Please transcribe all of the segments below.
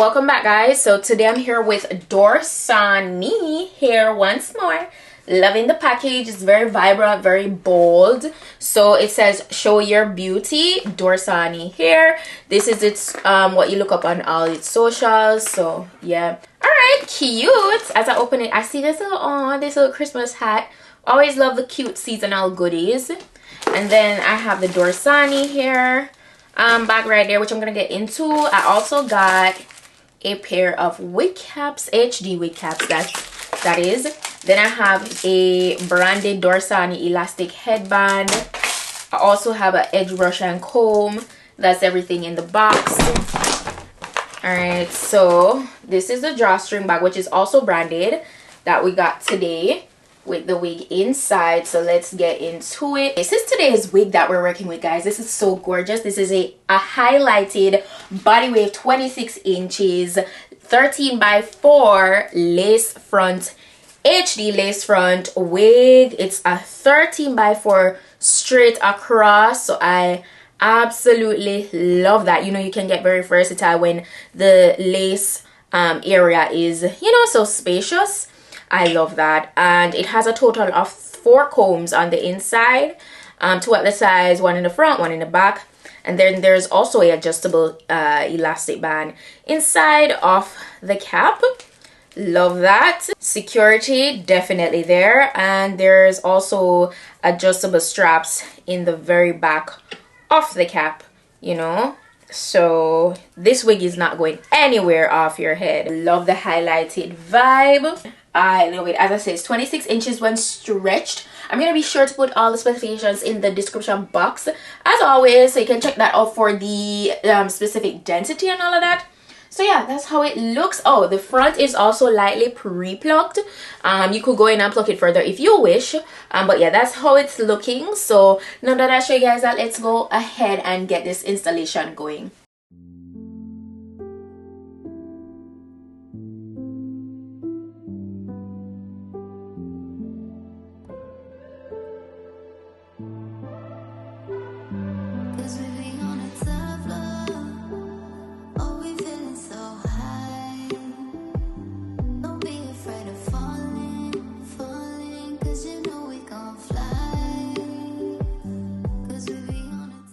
welcome back, guys. So today I'm here with Dorsanee here once more. Loving the package. It's very vibrant, very bold. So it says show your beauty, Dorsanee here. This is its what you look up on all its socials. So yeah, all right, cute. As I open it, I see this little Christmas hat. Always love the cute seasonal goodies. And then I have the Dorsanee here bag right there, which I'm gonna get into. I also got a pair of wig caps, HD wig caps, that is. Then I have a branded Dorsanee elastic headband. I also have an edge brush and comb. That's everything in the box. All right, so this is the drawstring bag, which is also branded, that we got today with the wig inside. So let's get into it. This is today's wig that we're working with, guys. This is so gorgeous. This is a highlighted BODYWAVE 26 inches 13x4 lace front, HD lace front wig. It's a 13x4 straight across, so I absolutely love that. You know, you can get very versatile when the lace area is, you know, so spacious. I love that. And it has a total of 4 combs on the inside, 2 at the sides, 1 in the front, 1 in the back. And then there's also a adjustable elastic band inside of the cap. Love that. Security definitely there. And there's also adjustable straps in the very back of the cap, you know. So this wig is not going anywhere off your head. Love the highlighted vibe. I love it. As I said, it's 26 inches when stretched. I'm going to be sure to put all the specifications in the description box as always, so you can check that out for the specific density and all of that. So yeah, that's how it looks. Oh, the front is also lightly pre-plucked. You could go in and pluck it further if you wish. But yeah, that's how it's looking. So now that I show you guys that, let's go ahead and get this installation going.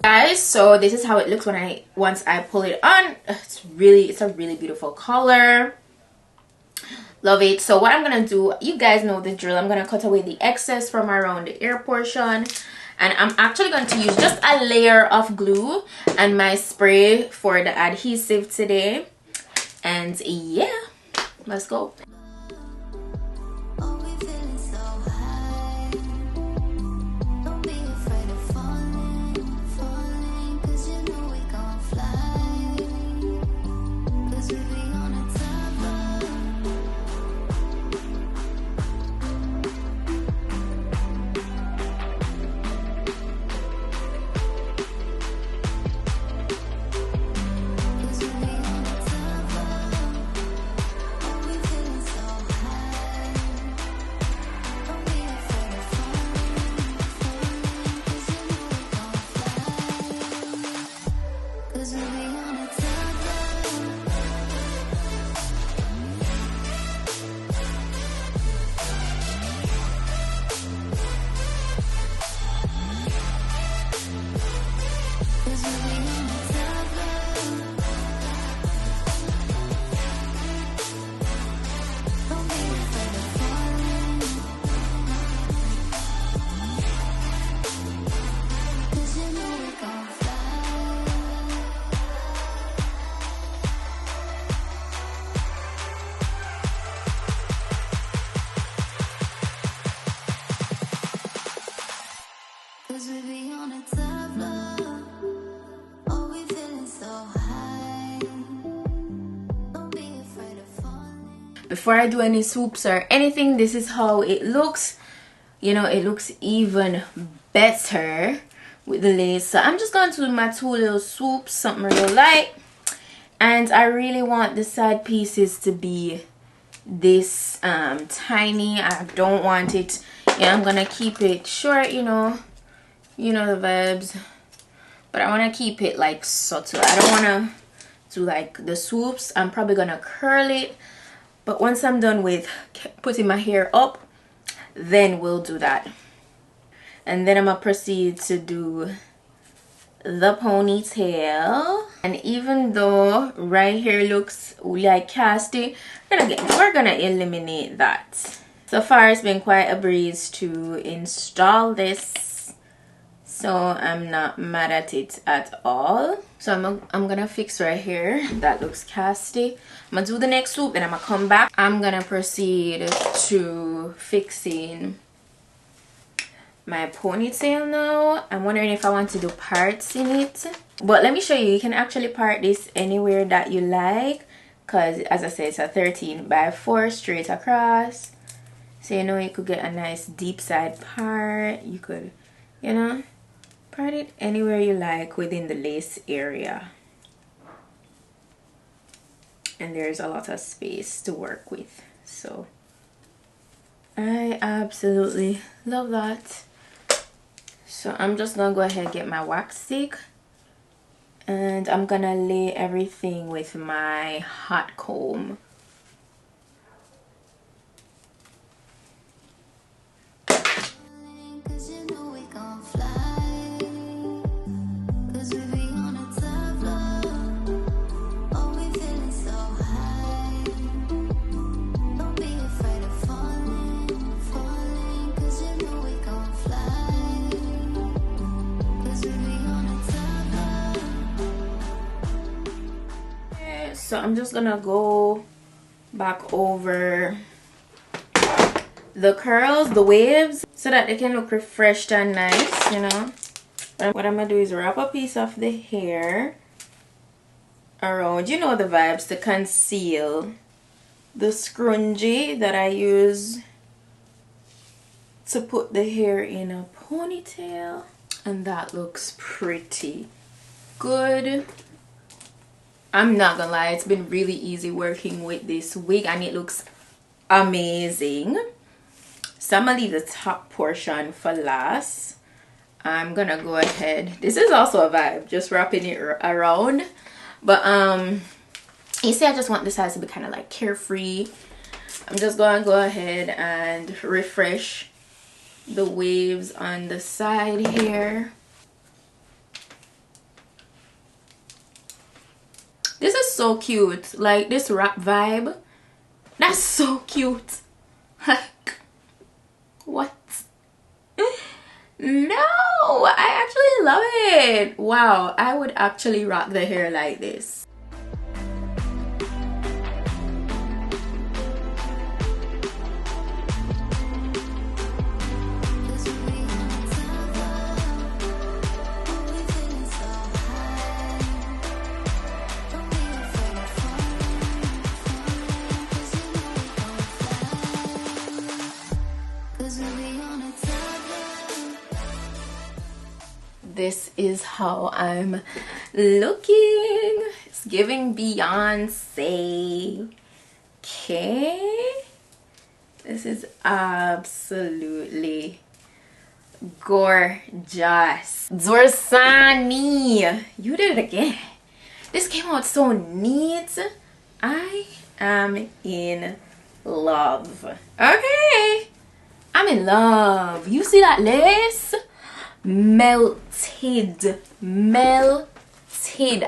Guys, so this is how it looks once I pull it on. It's a really beautiful color. Love it. So what I'm gonna do, you guys know the drill, I'm gonna cut away the excess from around the ear portion, and I'm actually going to use just a layer of glue and my spray for the adhesive today. And yeah, let's go. Before I do any swoops or anything, this is how it looks. You know, it looks even better with the lace. So I'm just going to do my 2 little swoops, something real light. And I really want the side pieces to be this tiny. I don't want it, yeah, I'm gonna keep it short, you know the vibes, but I want to keep it like subtle. I don't want to do like the swoops. I'm probably gonna curl it, but once I'm done with putting my hair up, then we'll do that. And then I'm gonna proceed to do the ponytail. And even though right here looks like casty, we're gonna eliminate that. So far it's been quite a breeze to install this, so I'm not mad at it at all. So I'm gonna fix right here. That looks casty. I'm gonna do the next swoop, then I'm gonna come back. I'm gonna proceed to fixing my ponytail now. I'm wondering if I want to do parts in it, but let me show you. You can actually part this anywhere that you like, because as I said, it's a 13x4 straight across, so you know you could get a nice deep side part. You could, you know, part it anywhere you like within the lace area, and there's a lot of space to work with, so I absolutely love that. So I'm just gonna go ahead and get my wax stick, and I'm gonna lay everything with my hot comb. So I'm just gonna go back over the curls, the waves, so that they can look refreshed and nice, you know. What I'm gonna do is wrap a piece of the hair around, you know the vibes, to conceal the scrunchie that I use to put the hair in a ponytail. And that looks pretty good. I'm not gonna lie, it's been really easy working with this wig, and it looks amazing. So I'm gonna leave the top portion for last. I'm gonna go ahead, this is also a vibe, just wrapping it around, but you see, I just want this size to be kind of like carefree. I'm just gonna go ahead and refresh the waves on the side here. This is so cute, like this wrap vibe, that's so cute. Like, what? No, I actually love it. Wow, I would actually rock the hair like this. This is how I'm looking. It's giving Beyonce. Okay, this is absolutely gorgeous. Dorsanee, you did it again. This came out so neat. I am in love. Okay, I'm in love. You see that lace? Melted.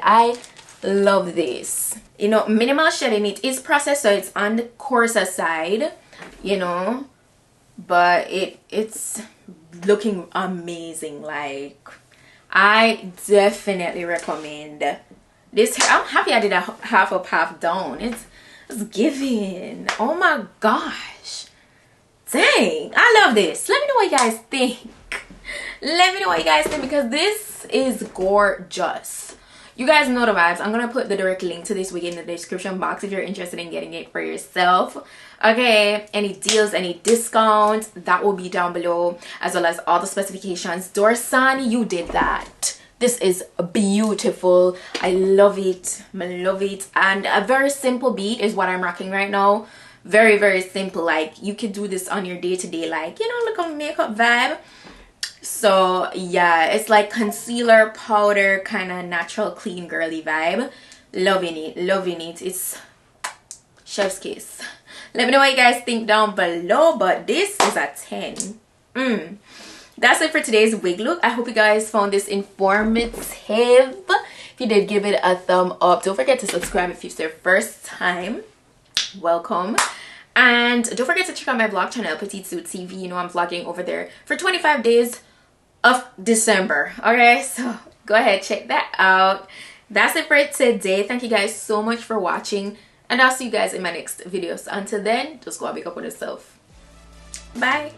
I love this. You know, minimal shedding, it is processed, so it's on the coarser side, you know, but it's looking amazing. Like, I definitely recommend this. I'm happy I did a half up, half down. It's giving. Oh my gosh, dang, I love this. Let me know what you guys think. Let me know what you guys think, because this is gorgeous. You guys know the vibes. I'm gonna put the direct link to this wig in the description box if you're interested in getting it for yourself. Okay, any deals, any discounts, that will be down below, as well as all the specifications. Dorsanee, you did that. This is beautiful. I love it. I love it. And a very simple beat is what I'm rocking right now. Very simple. Like, you could do this on your day-to-day, like, you know, look on makeup vibe. So yeah, it's like concealer, powder, kind of natural, clean, girly vibe. Loving it. It's chef's kiss. Let me know what you guys think down below, but this is a 10. That's it for today's wig look. I hope you guys found this informative. If you did, give it a thumb up. Don't forget to subscribe if it's your first time. Welcome. And don't forget to check out my vlog channel, PETITE-SUE TV. You know, I'm vlogging over there for 25 days of December. Okay, so go ahead, check that out. That's it for today. Thank you guys so much for watching, and I'll see you guys in my next video. So until then, just go and make up with yourself. Bye.